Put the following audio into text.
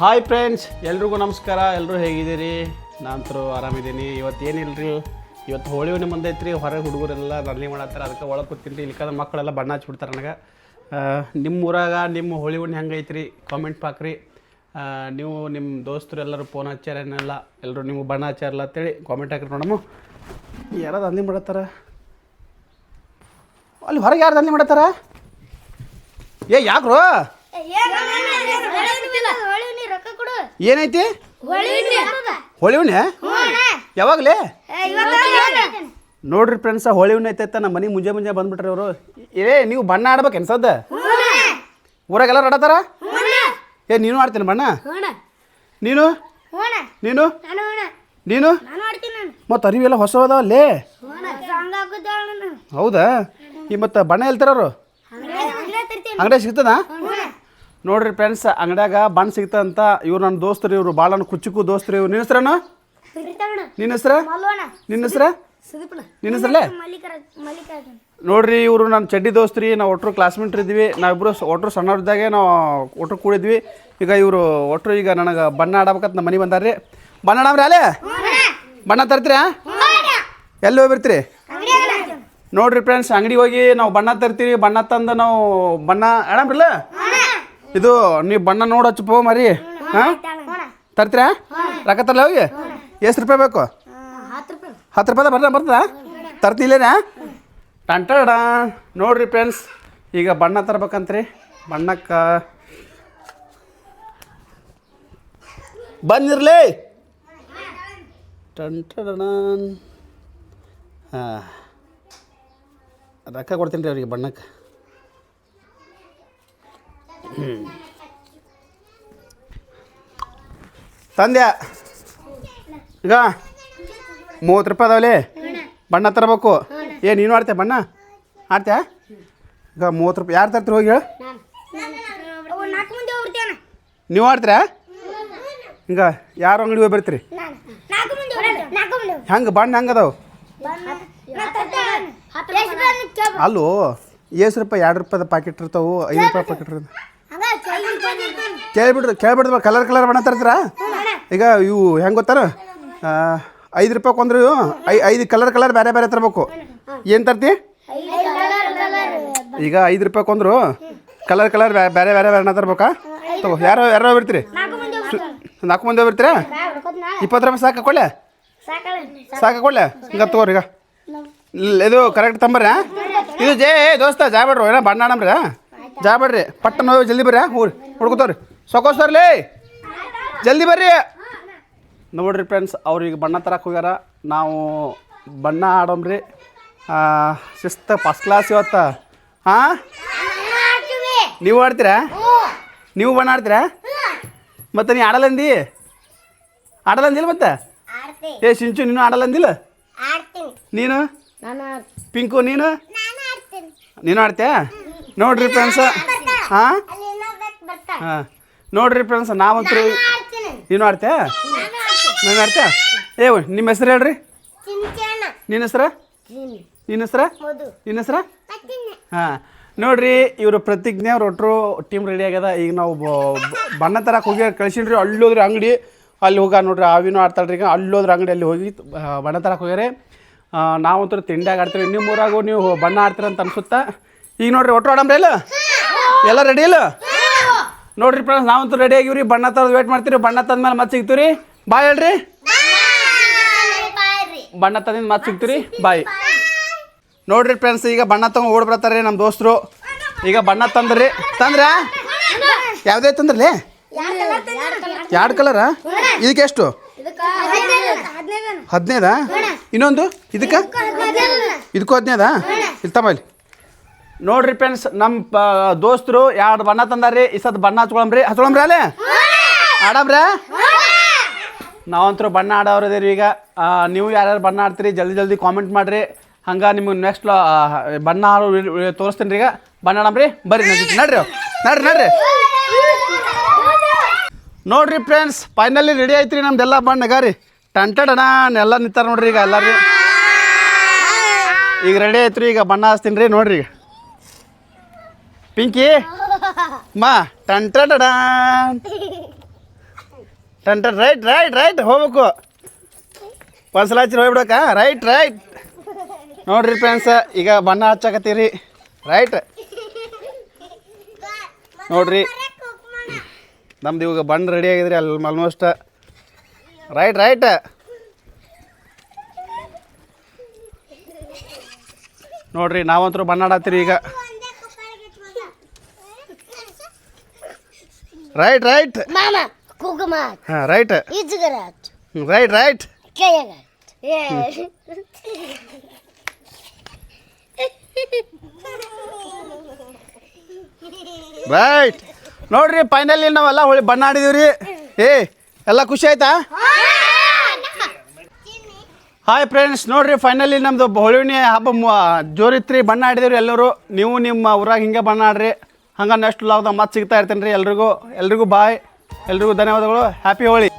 Hi friends, ಎಲ್ರಿಗೂ ನಮಸ್ಕಾರ. ಎಲ್ಲರೂ ಹೇಗಿದ್ದೀರಿ? ನಾನಂತರೂ ಆರಾಮಿದ್ದೀನಿ. ಇವತ್ತು ಏನಿಲ್ಲರಿ, ಇವತ್ತು ಹೋಳಿ ಹುಣ್ಣಿಮೆ ಬಂದೈತ್ರಿ. ಹೊರಗೆ ಹುಡುಗರೆಲ್ಲ ರಂಡಿ ಮಾಡತ್ತಾರೆ, ಅದಕ್ಕೆ ಒಳಗೆ ಕೂತೀನಿ ರೀ. ಇಲ್ಲಿಕಂದ್ರೆ ಮಕ್ಕಳೆಲ್ಲ ಬಣ್ಣ ಹಚ್ಬಿಡ್ತಾರೆ ನನಗೆ. ನಿಮ್ಮ ಊರಾಗ ನಿಮ್ಮ ಹೋಳಿ ಹುಣ್ಣಿ ಹೆಂಗೈತ್ರಿ ಕಾಮೆಂಟ್ ಹಾಕ್ರಿ. ನೀವು ನಿಮ್ಮ ದೋಸ್ತರು ಎಲ್ಲರೂ ಫೋನ್ ಹಚ್ಚಾರೇನೆಲ್ಲ, ಎಲ್ಲರೂ ನೀವು ಬಣ್ಣ ಹಚ್ಚಾರಲ್ಲ ಅಂತೇಳಿ ಕಾಮೆಂಟ್ ಹಾಕ್ರಿ. ನೋಡಮ್ಮ, ಯಾರು ದಂಧೆ ಮಾಡತ್ತಾರ ಅಲ್ಲಿ ಹೊರಗೆ? ಯಾರು ದಂಧೆ ಮಾಡತ್ತಾರ? ಯಾಕ್ರು ಏನೈತಿ? ಹೋಳಿ ಹುಣ್ಣೆ ಯಾವಾಗಲೇ? ನೋಡ್ರಿ ಫ್ರೆಂಡ್ಸ, ಹೋಳಿ ಹುಣ್ಣೆ ಐತೈತ. ನಮ್ಮ ಮನೆ ಮುಂಜೆ ಬಂದ್ಬಿಟ್ರಿ ಅವರು. ನೀವು ಬಣ್ಣ ಆಡ್ಬೇಕು ಅನ್ಸದ್ದ? ಊರಾಗೆಲ್ಲ ಆಡತ್ತಾರ? ನೀನು ಆಡ್ತೀನಿ ಬಣ್ಣ? ನೀನು ನೀನು ನೀನು ಮತ್ತು ಅರಿವೆಲ್ಲ ಹೊಸ ಅದಾವಲ್ಲೇ? ಹೌದಾ? ಈ ಮತ್ತು ಬಣ್ಣ ಎಲ್ತಾರವರು ಅಂಗಡಿಯಾಗ ಸಿಗ್ತದ? ನೋಡ್ರಿ ಫ್ರೆಂಡ್ಸ್, ಅಂಗಡ್ಯಾಗ ಬಣ್ಣ ಸಿಗ್ತದಂತ. ಇವ್ರು ನನ್ನ ದೋಸ್ತರು, ಇವರು ಭಾಳ ನನ್ನ ಕುಚ್ಚುಕು ದೋಸ್ತರು. ಇವ್ರು ನಿನ್ನ ಹೆಸ್ರೇನು? ನಿನ್ನ ಹೆಸ್ರ? ನಿನ್ನ ಹೆಸ್ರ? ನಿನ್ನ ಹೆಸ್ರಲ್ಲೇ? ನೋಡ್ರಿ, ಇವರು ನನ್ನ ಚಡ್ಡಿ ದೋಸ್ತ್ರಿ. ನಾವು ಒಟ್ಟರು ಕ್ಲಾಸ್ಮೇಟ್ ಇದ್ವಿ. ನಾವಿಬ್ಬರು ಒಟ್ಟರು ಸಣ್ಣವ್ರದ್ದಾಗೆ ನಾವು ಒಟ್ಟರು ಕೂಡಿದ್ವಿ. ಈಗ ಇವರು ಒಟ್ಟರು ಈಗ ನನಗೆ ಬಣ್ಣ ಆಡಬೇಕಂತ ನಮ್ಮ ಮನೆ ಬಂದಾರ್ರಿ. ಬಣ್ಣ ಆಡಮ್ರಿ ಅಲ್ಲೇ? ಬಣ್ಣ ತರ್ತೀರಾ? ಎಲ್ಲಿ ಹೋಗ್ಬಿರ್ತೀರಿ? ನೋಡ್ರಿ ಫ್ರೆಂಡ್ಸ್, ಅಂಗಡಿಗೆ ಹೋಗಿ ನಾವು ಬಣ್ಣ ತರ್ತೀವಿ. ಬಣ್ಣ ತಂದು ನಾವು ಬಣ್ಣ ಆಡಮ್ರಿಲ್ಲ. ಇದು ನೀವು ಬಣ್ಣ ನೋಡಿ ಹಚ್ಚಪ್ಪ ಮರಿ. ಹಾಂ, ತರ್ತೀರಾ? ರೊಕ್ಕ ತರಲ್ಲ ಹೋಗಿ? ಎಷ್ಟು ರೂಪಾಯಿ ಬೇಕು? 10 ರೂಪಾಯಿ ಬರ್ತದ? ತರ್ತಿಲ್ಲೇನಾ? ಟಂಟಡ. ನೋಡ್ರಿ ಫ್ರೆಂಡ್ಸ್, ಈಗ ಬಣ್ಣ ತರ್ಬೇಕಂತ್ರಿ. ಬಣ್ಣಕ್ಕೆ ಬಂದಿರಲಿ. ಟಂಟಡ. ಹಾಂ, ರೊಕ್ಕ ಕೊಡ್ತೀನಿ ರೀ ಅವ್ರಿಗೆ ಬಣ್ಣಕ್ಕೆ. ತಂದ್ಯಾ ಈಗ 30 ರೂಪಾಯಿ ಅದಾವಲ್ಲಿ. ಬಣ್ಣ ತರಬೇಕು. ನೀನು ಆಡ್ತೀಯ ಬಣ್ಣ? ಆಡ್ತೀಯ? ಈಗ 30 ರೂಪಾಯಿ. ಯಾರು ತರ್ತೀರಿ ಹೋಗಿ ಹೇಳು? ನೀವು ಆಡ್ತೀರಾ? ಹಿಂಗೆ ಯಾರು ಅಂಗಡಿ ಹೋಗಿ ಬರ್ತೀರಿ? ಹೆಂಗೆ ಬಣ್ಣ ಹೆಂಗೆ ಅದಾವೆ? ಅಲ್ಲೋ, ಎಷ್ಟು ರೂಪಾಯಿ? 2 ರೂಪಾಯಿದ ಪ್ಯಾಕೆಟ್ ಇರ್ತಾವೆ, 5 ರೂಪಾಯಿ ಪ್ಯಾಕೆಟ್ ಇರ್ತದೆ. ಕೇಳ್ಬಿಡ್ದು ಕಲರ್ ಬಣ್ಣ ತರ್ತೀರಾ? ಈಗ ಇವು ಹೆಂಗೆ ಗೊತ್ತಾರ? 5 ರೂಪಾಯಿ ಕೊಂದ್ರೆ 5 ಕಲರ್ ಬೇರೆ ತರಬೇಕು. ಏನು ತರ್ತಿ? ಈಗ 5 ರೂಪಾಯಿ ಕೊಂದ್ರು ಕಲರ್ ಬೇರೆ ಬಣ್ಣ ತರ್ಬೇಕಾ? ತಗೋ. ಯಾರೋ ಬರ್ತೀರಿ? 4 ಮಂದಿ ಬರ್ತೀರಾ? 20 ರೂಪಾಯಿ ಸಾಕು ಕೊಡ್ಲೆ? ಕೊಡ್ಲೆ? ಹಿಂಗೆ ತಗೋರಿ. ಈಗ ಇದು ಕರೆಕ್ಟ್ ತಂಬರ್ರಿ. ಇದು ದೋಸ್ತ ಜಾಬೇಡ್ರಿ, ಏನೋ ಬಣ್ಣ ಆಡಮ್ರಿ. ಜಾಬೇಡ್ರಿ, ಪಟ್ಟಣ ಹೋಗಿ ಜಲ್ದಿ ಬರ್ರಿ. ಹುಡ್ಕೋತವ್ರಿ, ಸೊಕೋಸ್ತವ್ರಿ, ಜಲ್ದಿ ಬರ್ರಿ. ನೋಡ್ರಿ ಫ್ರೆಂಡ್ಸ್, ಅವ್ರಿಗೆ ಬಣ್ಣ ತರಕ್ಕೆ ಹೋಗ್ಯಾರ. ನಾವು ಬಣ್ಣ ಆಡಮ್ರಿ. ಶಿಸ್ತ ಫಸ್ಟ್ ಕ್ಲಾಸ್ ಇವತ್ತು. ಹಾಂ, ನೀವು ಆಡ್ತೀರಾ? ನೀವು ಬಣ್ಣ ಆಡ್ತೀರಾ? ಮತ್ತು ನೀ ಆಡಲ್ಲಂದಿ? ಮತ್ತೆ ಸಿಂಚು ನೀನು ಆಡಲ್ಲಂದಿಲ್ಲ? ನೀನು ಪಿಂಕು ನೀನು ಆಡ್ತೀಯ? ನೋಡ್ರಿ ಫ್ರೆಂಡ್ಸ. ಹಾಂ ನೋಡ್ರಿ ಫ್ರೆಂಡ್ಸ್, ನಾವಂತೂ ನೀನು ಆಡ್ತೀಯ? ನಾನು ಆಡ್ತೀಯ? ನಿಮ್ಮ ಹೆಸ್ರು ಹೇಳ್ರಿ. ನಿನ್ನ ಹೆಸ್ರ? ಹಾಂ, ನೋಡ್ರಿ, ಇವರು ಪ್ರತಿಜ್ಞೆ ಅವ್ರು ಒಟ್ಟರು ಟೀಮ್ ರೆಡಿ ಆಗ್ಯದ. ಈಗ ನಾವು ಬಣ್ಣ ತರಕ್ಕೆ ಹೋಗಿ ಕಳ್ಸಿನ್ರಿ. ಅಲ್ಲೋದ್ರಿ ಅಂಗಡಿ, ಅಲ್ಲಿ ಹೋಗ ನೋಡ್ರಿ. ಆವಿನೂ ಆಡ್ತಾಳ್ರಿ. ಈಗ ಅಲ್ಲೋದ್ರ ಅಂಗಡಿ, ಅಲ್ಲಿ ಹೋಗಿ ಬಣ್ಣ ತರಕ್ಕೆ ಹೋಗ್ಯಾರೆ. ನಾವಂತೂ ತಿಂಡಿಯಾಗ ಆಡ್ತೀವಿ. ನಿಮ್ಮ ಊರಾಗೂ ನೀವು ಬಣ್ಣ ಆಡ್ತೀರಂತ ಅನ್ಸುತ್ತಾ? ಈಗ ನೋಡ್ರಿ, ಒಟ್ಟು ಆಡಮ್ರಿ ಇಲ್ಲ? ಎಲ್ಲ ರೆಡಿ ಇಲ್ಲ? ನೋಡ್ರಿ ಫ್ರೆಂಡ್ಸ್, ನಾವಂತೂ ರೆಡಿ ಆಗಿವ್ರಿ. ಬಣ್ಣ ತರೋದು ವೇಟ್ ಮಾಡ್ತೀವಿ. ಬಣ್ಣ ತಂದ್ಮೇಲೆ ಮತ್ತೆ ಸಿಗ್ತೀವಿ ರೀ. ಬಾಯ್ ಹೇಳ್ರಿ. ಬಣ್ಣ ತಂದಿಂದ ಮತ್ತೆ ಸಿಗ್ತೀವಿ ರೀ. ಬಾಯ್. ನೋಡ್ರಿ ಫ್ರೆಂಡ್ಸ್, ಈಗ ಬಣ್ಣ ತಗೊಂಡು ಓಡಿ ಬರ್ತಾರೆ ನಮ್ಮ ದೋಸ್ತರು. ಈಗ ಬಣ್ಣ ತಂದ್ರಿ. ಯಾವುದೇ ತಂದ್ರಲಿ? 2 ಕಲರಾ? ಇದಕ್ಕೆ ಎಷ್ಟು? 15? ಇನ್ನೊಂದು ಇದಕ್ಕೆ? ಇದಕ್ಕೂ 15? ಇಲ್ಲಿ ತಮ್ಮ ಇಲ್ಲಿ. ನೋಡ್ರಿ ಫ್ರೆಂಡ್ಸ್, ನಮ್ಮ ದೋಸ್ತರು 2 ಬಣ್ಣ ತಂದಾರ್ರಿ. ಈ ಸತ್ ಬಣ್ಣ ಹಚ್ಕೊಳಮ್ರಿ ಅಲ್ಲೇ? ಆಡಮ್ರಿ? ನಾವಂತರೂ ಬಣ್ಣ ಆಡೋರದೇರಿ. ಈಗ ನೀವು ಯಾರ್ಯಾರು ಬಣ್ಣ ಆಡ್ತೀರಿ ಜಲ್ದಿ ಕಾಮೆಂಟ್ ಮಾಡಿರಿ. ಹಂಗೆ ನಿಮಗೆ ನೆಕ್ಸ್ಟ್ ಬಣ್ಣ ಆಡೋ ತೋರಿಸ್ತೀನಿ ರೀ. ಈಗ ಬಣ್ಣ ಆಡಮ್ರಿ, ಬರ್ರಿ. ನಡ್ರಿ. ನೋಡ್ರಿ ಫ್ರೆಂಡ್ಸ್, ಫೈನಲಿ ರೆಡಿ ಆಯ್ತು ರೀ ನಮ್ದೆಲ್ಲ ಬಣ್ಣಗ ರೀ. ಟಂಟಡಣ ಎಲ್ಲ ನಿಂತಾರ ನೋಡ್ರಿ. ಈಗ ಎಲ್ಲರೂ ಈಗ ರೆಡಿ ಆಯ್ತು ರೀ. ಈಗ ಬಣ್ಣ ಹಚ್ತೀನಿ ರೀ. ನೋಡ್ರಿ, ಈಗ ಪಿಂಕಿ ಮಾ ಟಂಟಡಡ ಟನ್ ಟನ್ ರೈಟ್ ರೈಟ್ ರೈಟ್ ಹೋಗ್ಬೇಕು ಒಂದ್ಸಲ ಹಚ್ಚಿ ಹೋಗ್ಬಿಡಕ ರೈಟ್ ರೈಟ್ ನೋಡ್ರಿ ಫ್ರೆಂಡ್ಸ್ ಈಗ ಬಣ್ಣ ಹಚ್ಚಾಕತ್ತೀರಿ ರೈಟ್ ನೋಡ್ರಿ ನಮ್ದು ಇವಾಗ ಬಣ್ಣ ರೆಡಿ ಆಗಿದ್ರಿ ಅಲ್ಲಿ ಆಲ್ಮೋಸ್ಟ್ ರೈಟ್ ರೈಟ್ ನೋಡ್ರಿ ನಾವಂತರೂ ಬಣ್ಣ ಆಡತ್ತೀರಿ ಈಗ ರೈಟ್ ರೈಟ್ Mama, ಕುಂಕುಮ ಹಾಂ ರೈಟ್ ಇಜ್ಗರಾಟ್ ರೈಟ್ ರೈಟ್ ಕೈಯಾಗ ರೈಟ್ ನೋಡ್ರಿ ಫೈನಲಿ ನಾವೆಲ್ಲ ಹೊಳಿ ಬಣ್ಣ ಆಡಿದೀವ್ರಿ ಎಲ್ಲ ಖುಷಿ ಆಯ್ತಾ ಹಾಯ್ ಫ್ರೆಂಡ್ಸ್ ನೋಡ್ರಿ ಫೈನಲಿ ನಮ್ಮದು ಹೋಳಿಹುಣ್ಣಿ ಹಬ್ಬ ಜೋರಿತ್ರಿ ಬಣ್ಣ ಆಡಿದಿವ್ರಿ ಎಲ್ಲರೂ ನೀವು ನಿಮ್ಮ ಊರಾಗ ಹಿಂಗೆ ಬಣ್ಣ ಆಡ್ರಿ ಹಂಗೆ ನೆಕ್ಸ್ಟ್ ಲಾಗ್ದಾಗ ಮತ್ತೆ ಸಿಗ್ತಾ ಇರ್ತೀನಿ ರೀ ಎಲ್ರಿಗೂ ಬಾಯ್ ಎಲ್ರಿಗೂ ಧನ್ಯವಾದಗಳು ಹ್ಯಾಪಿ ಹೋಳಿ